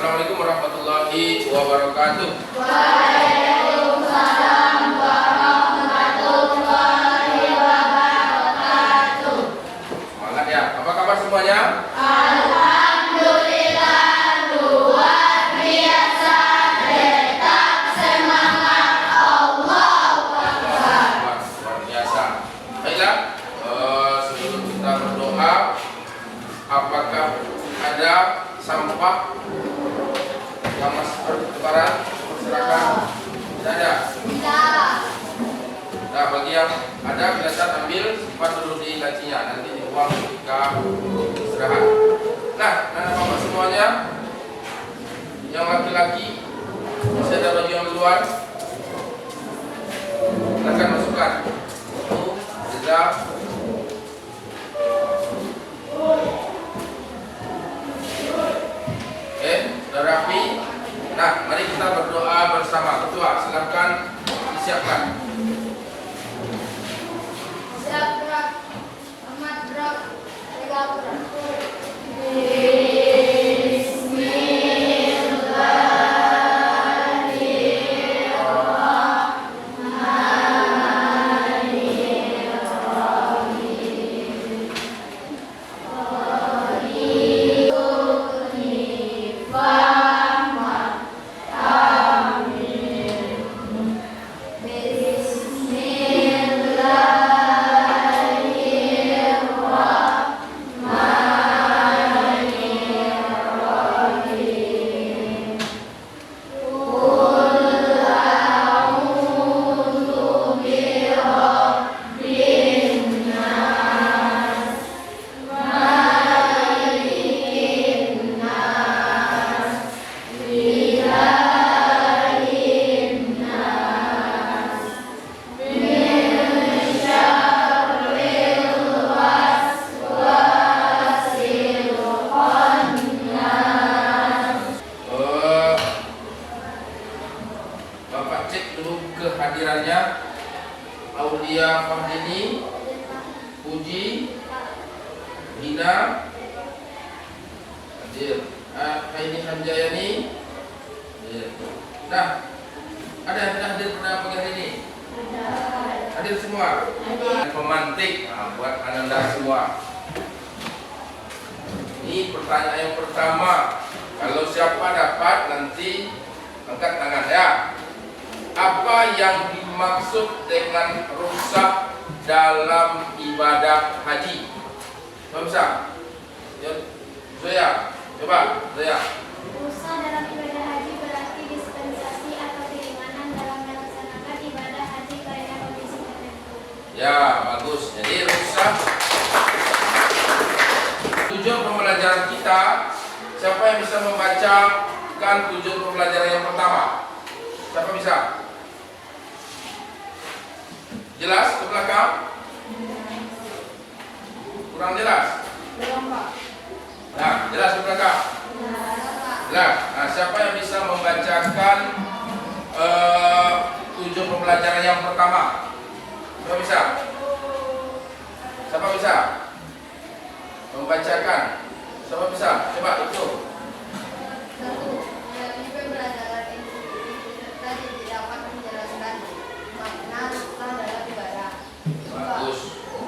Assalamualaikum warahmatullahi wabarakatuh. Waalaikumsalam warahmatullahi wabarakatuh. Semangat ya. Apa kabar semuanya? Alhamdulillah luar biasa. Tetap semangat. Allahu Akbar. Luar biasa. Baiklah, sebelum kita berdoa, apakah ada sampah yang masih bertebaran berserakan? Tidak ada. Tidak. Nah, bagi yang ada silakan ambil, simpan dulu di lacinya, nanti dibuang ketika istirahat. Nah, anak-anak semuanya, yang laki-laki masih ada baju yang luar, silakan masukkan. Jeda. Sudah rapi. Nah, mari kita berdoa bersama. Ketua, silakan disiapkan. Siap gerak. Amat gerak. Tegak gerak. Bapak cek dulu kehadirannya. Aulia Fahdini, Puji, Dina, hadir. Aini Hamjayani, hadir. Nah, ada yang tidak hadir pada pagi hari ini? Hadir semua. Pemantik buat Anda semua. Ini pertanyaan yang pertama. Kalau siapa dapat nanti angkat tangan ya. Apa yang dimaksud dengan rusak dalam ibadah haji? Bisa? Zoya, coba Zoya. Rusak dalam ibadah haji berarti dispensasi atau keringanan dalam melaksanakan ibadah haji karena kondisi tertentu. Ya, bagus. Jadi rusak. Tujuan pembelajaran kita, siapa yang bisa membacakan tujuan pembelajaran yang pertama? Siapa bisa? Jelas ke belakang? Kurang jelas? Nah, jelas ke belakang? Jelas. Nah, siapa yang bisa membacakan tujuan pembelajaran yang pertama? Siapa bisa? Siapa bisa membacakan? Siapa bisa? Coba itu. Satu, melalui pembelajaran ini tadi dapat menjelaskan makna rusak dalam ibadah. Bagus.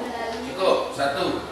Melalui Cukup. Satu.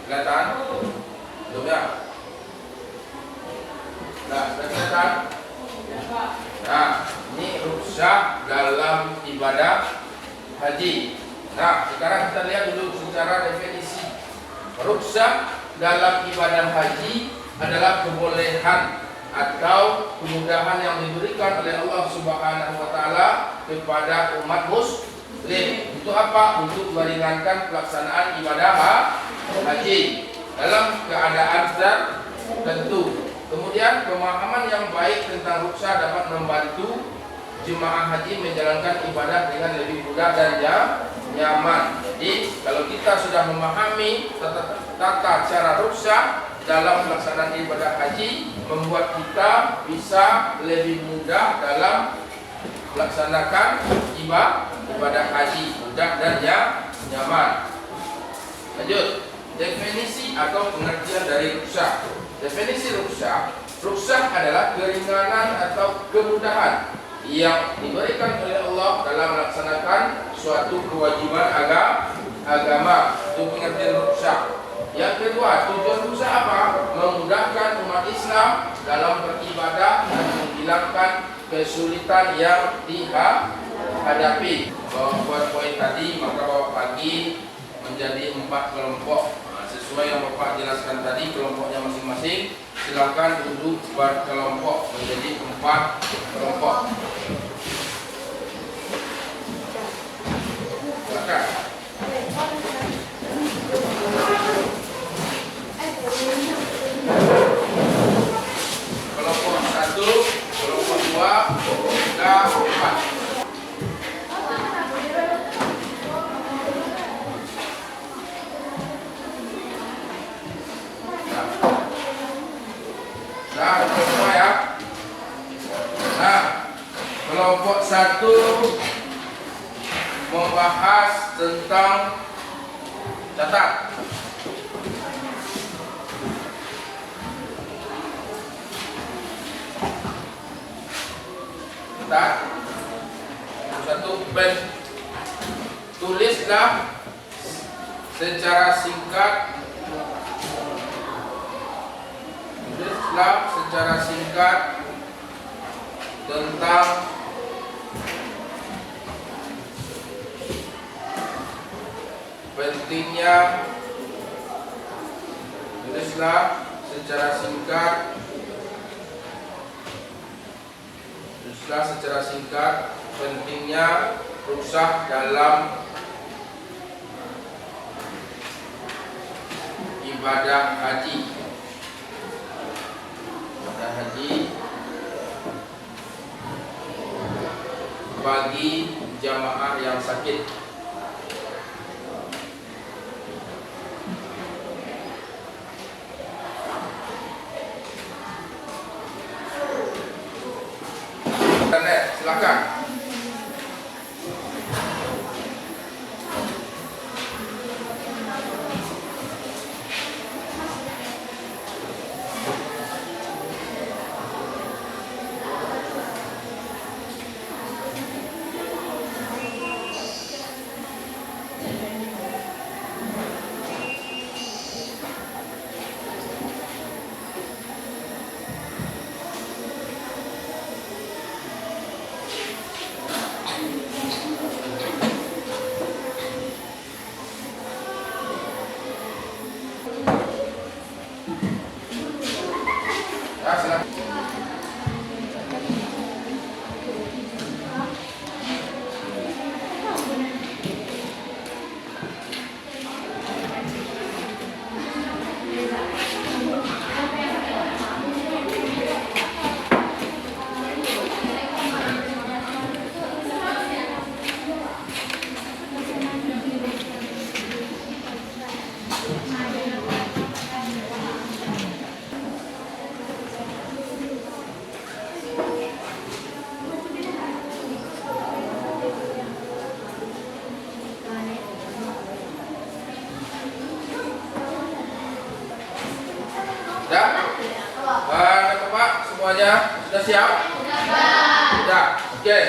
Kelihatan? Belum ya? Nah, sudah kelihatan? Nah, ini rusak dalam ibadah haji. Nah, sekarang kita lihat dulu secara definisi. Rusak dalam ibadah haji adalah kebolehan atau kemudahan yang diberikan oleh Allah Subhanahu wa taala kepada umat muslim. Untuk apa? Untuk meringankan pelaksanaan ibadah haji dalam keadaan tertentu. Kemudian pemahaman yang baik tentang rukhsah dapat membantu jemaah haji menjalankan ibadah dengan lebih mudah dan nyaman. Jadi kalau kita sudah memahami tata cara rukhsah, dalam pelaksanaan ibadah haji membuat kita bisa lebih mudah dalam melaksanakan ibadah haji, mudah dan nyaman. Lanjut, definisi atau pengertian dari rukhsah. Definisi rukhsah adalah keringanan atau kemudahan yang diberikan oleh Allah dalam melaksanakan suatu kewajiban agama. Itu pengertian rukhsah. Yang kedua, tujuan rukhsah apa? Memudahkan umat Islam dalam beribadah dan menghilangkan kesulitan yang dihadapi. Bawa poin tadi, maka Bapak bagi menjadi 4 kelompok. Sesuai yang Bapak jelaskan tadi, kelompoknya masing-masing. Silakan duduk berkelompok menjadi 4 kelompok. Silakan. Kelompok 1, kelompok 2, 3, 4. Nah, semua ya. Nah, kelompok 1 membahas tentang catat. Satu pen, tulislah secara singkat. Secara singkat tentang pentingnya, tulislah secara singkat pentingnya rukhsah dalam ibadah haji. Bagi jamaah yang sakit. Silakan. Bapak semuanya sudah siap? Sudah. Oke.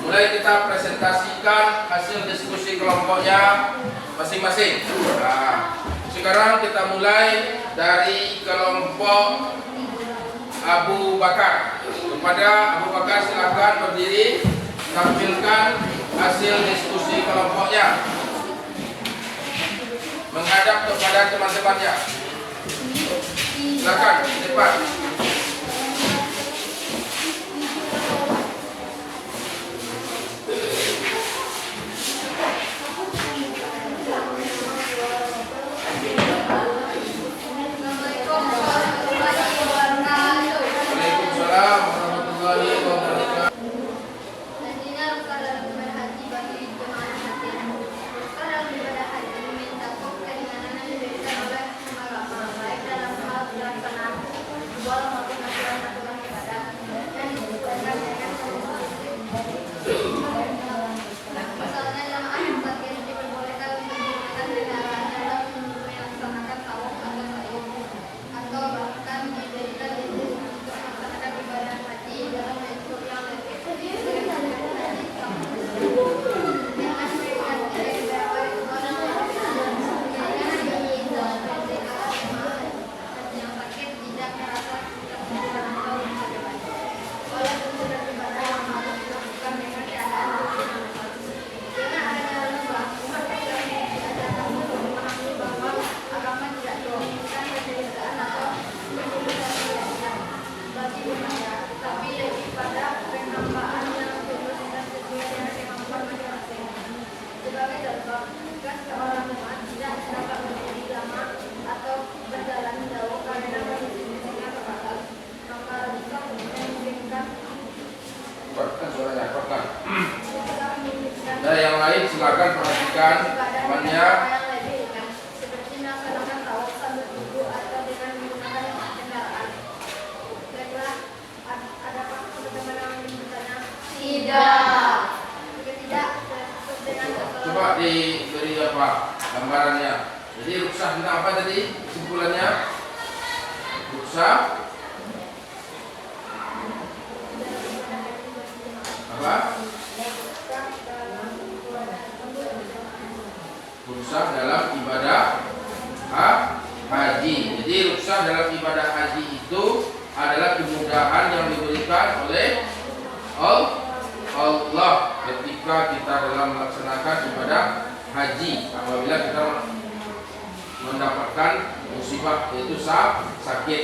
Mulai kita presentasikan hasil diskusi kelompoknya masing-masing. Nah, sekarang kita mulai dari kelompok Abu Bakar. Kepada Abu Bakar silakan berdiri, tampilkan hasil diskusi kelompoknya. Menghadap kepada teman-temannya. Silakan, cepat. Waalaikumsalam warahmatullahi wabarakatuh. Nantinya rukhsah dalam ibadah haji bagi jemaah sakit. Rukhsah dalam ibadah haji minta keringanan yang diberikan oleh agama, baik dalam hal bahwa jika seorang jemaah tidak dapat berdiri lama atau berjalan jauh karena kondisinya terbatas, maka jika memungkinkan Nah, yang lain silakan perhatikan temannya. seperti melaksanakan tawaf sambil duduk atau dengan menggunakan kendaraan. Kira-kira adakah teman-teman yang ingin bertanya? Tidak. Jika tidak, cukup dengan Coba diberi apa gambarannya. Jadi ruksah tentang apa tadi kesimpulannya? Ruksah apa? Ruksah dalam ibadah haji. Jadi ruksah dalam ibadah haji itu adalah kemudahan yang diberikan oleh Allah ketika kita dalam melaksanakan ibadah haji. Apabila kita mendapatkan musibah yaitu sakit,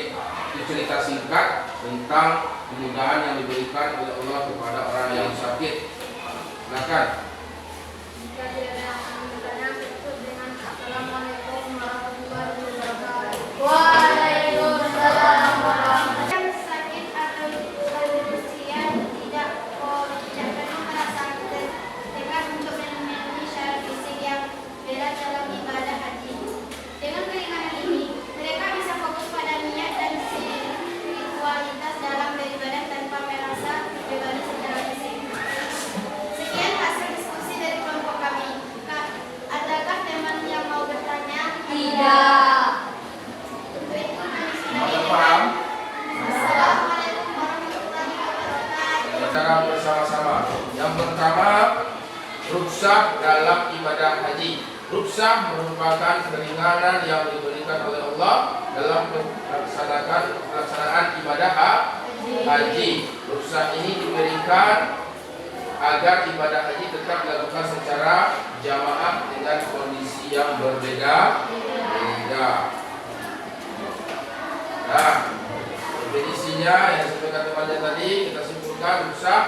itu cerita singkat tentang kemudahan yang diberikan oleh Allah kepada orang yang sakit. Silakan. Jika tidak ada yang akan bertanya, cukup dengan Assalamualaikum warahmatullahi wabarakatuh. Waalaikumsalam warahmatullahi Yang sakit atau berusia tidak pernah merasa tegar untuk memenuhi syarat fisik yang berat dalam ibadah haji. Dengan keringanan ini, mereka bisa fokus pada niat dan spiritualitas dalam beribadah tanpa merasa terbebani secara fisik. Sekian hasil diskusi dari kelompok kami. Adakah teman yang mau bertanya? Tidak. Untuk itu kami sudah Sudah paham? Assalamualaikum warahmatullahi wabarakatuh. Cara bersama-sama. Yang pertama, ruksah dalam ibadah haji. Ruksah merupakan keringanan yang diberikan oleh Allah dalam pelaksanaan ibadah haji. Ruksah ini diberikan agar ibadah haji tetap dilakukan secara jamaah dengan kondisi yang berbeda. Nah, definisinya yang disampaikan temannya tadi kita simpulkan ruksah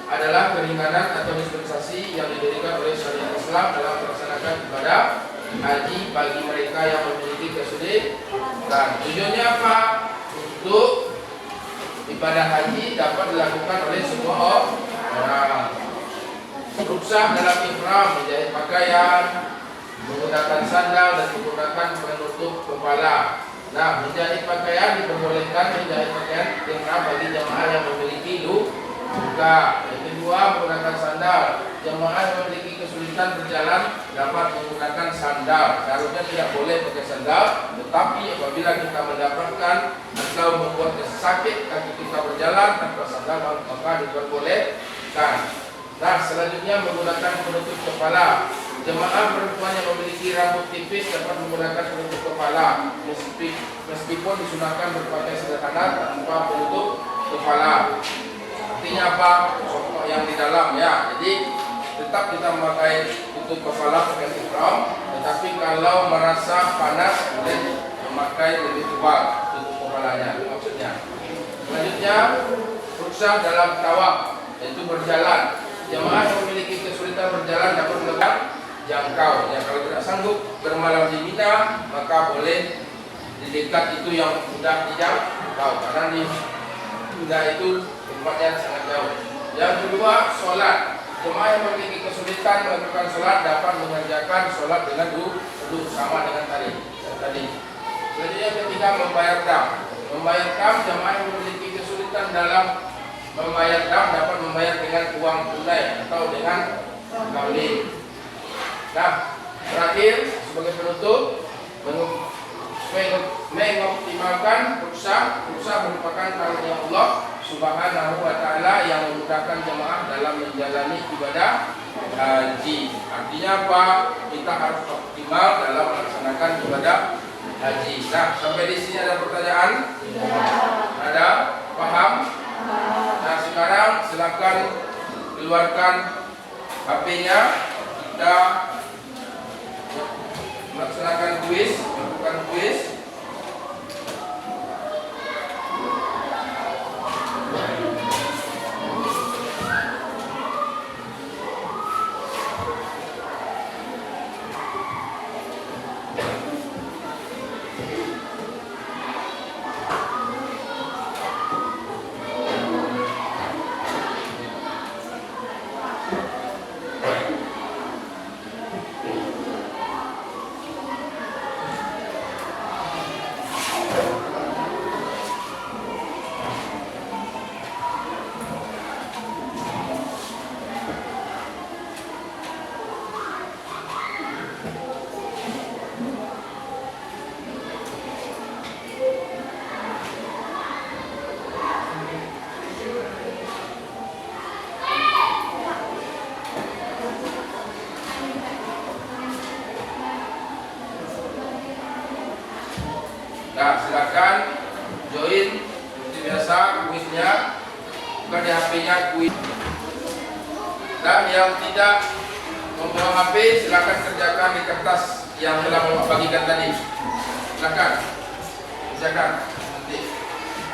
adalah keringanan atau dispensasi yang diberikan oleh syariat Islam dalam melaksanakan ibadah haji bagi mereka yang memiliki kesulitan. Tujuannya apa? Untuk ibadah haji dapat dilakukan oleh semua orang. Ruksah dalam ihram, menjahit pakaian, menggunakan sandal dan menggunakan penutup kepala. Nah, menjahit pakaian diperbolehkan menjahit pakaian ihram bagi jamaah yang memiliki luka. Yang kedua, menggunakan sandal. Jamaah yang memiliki kesulitan berjalan dapat menggunakan sandal. Seharusnya tidak boleh pakai sandal, tetapi apabila kita mendapatkan atau membuat sakit kaki kita berjalan tanpa sandal, maka diperbolehkan. Nah, selanjutnya menggunakan penutup kepala. Jemaah perempuan yang memiliki rambut tipis dapat menggunakan penutup kepala, meskipun disunahkan berpakaian sederhana tanpa penutup kepala. Artinya apa? Contoh yang di dalam ya. Jadi tetap kita memakai tutup kepala pakai ihram, tetapi kalau merasa panas boleh memakai lebih tebal tutup kepalanya. Itu maksudnya. Selanjutnya, ruksah dalam tawaf, yaitu berjalan. Jemaah yang memiliki kesulitan berjalan dapat melakukan jangkau. Ya, kalau tidak sanggup bermalam di Mina, maka boleh di dekat itu yang mudah dijangkau, karena di Mina itu tempatnya sangat jauh. Yang kedua, sholat. Jemaah yang memiliki kesulitan melakukan sholat dapat mengerjakan sholat dengan duduk sama dengan tadi. Selanjutnya ketiga, membayar dam. Membayar dam, jemaah yang memiliki kesulitan dalam membayar dam dapat membayar dengan uang tunai atau dengan kambing. Nah, terakhir sebagai penutup, mengoptimalkan ruksah. Ruksah merupakan karunia Allah Subhanahu wa Ta'ala yang memudahkan jemaah dalam menjalani ibadah haji. Artinya apa? Kita harus optimal dalam melaksanakan ibadah haji. Nah, sampai di sini ada pertanyaan? Ada? Paham? Nah, sekarang silakan keluarkan HP-nya. Kita melaksanakan kuis, melakukan kuis. Nah, silakan join seperti biasa kuisnya. Bukan di HP-nya kuis. Dan yang tidak membawa HP silakan kerjakan di kertas yang telah Bapak bagikan tadi. Silakan kerjakan nanti.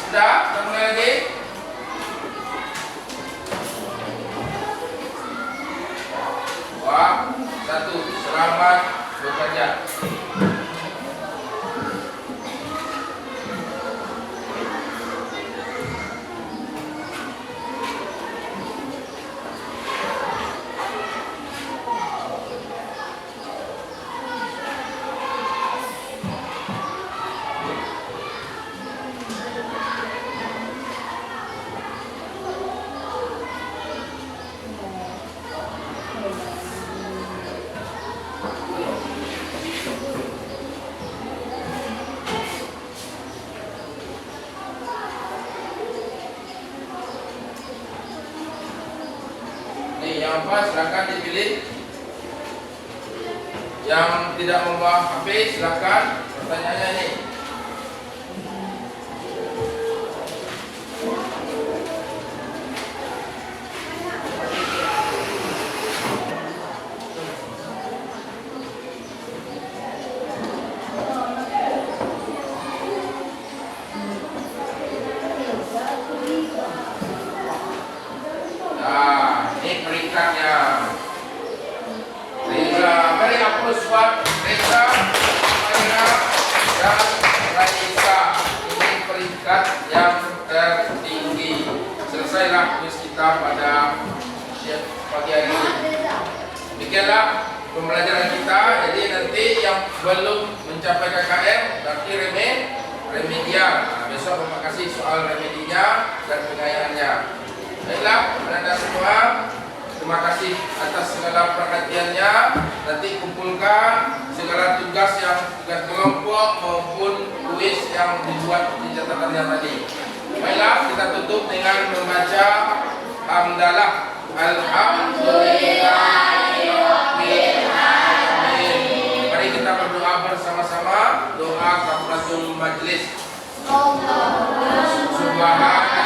Sudah, kita mulai lagi. Wah, satu, selamat bekerja. Yang apa silakan dipilih. Yang tidak membawa HP silakan. Pertanyaannya ini. Peringkatnya Reza, mari hapus swab Reza, Maira, dan Raisa. Ini peringkat yang tertinggi. Selesailah kuis kita pada pagi hari ini. Demikianlah pembelajaran kita. Jadi nanti yang belum mencapai KKM berarti remedial. Nah, besok Bapak kasih soal remedinya dan pengayaannya. Baiklah, Anda semua, terima kasih atas segala perhatiannya. Nanti kumpulkan segala tugas kelompok maupun kuis yang dibuat di catatannya tadi. Baiklah, kita tutup dengan membaca hamdalah. Alhamdulillahirabbil alamin. Mari kita berdoa bersama-sama. Doa kafaratul majlis. Subhanallah.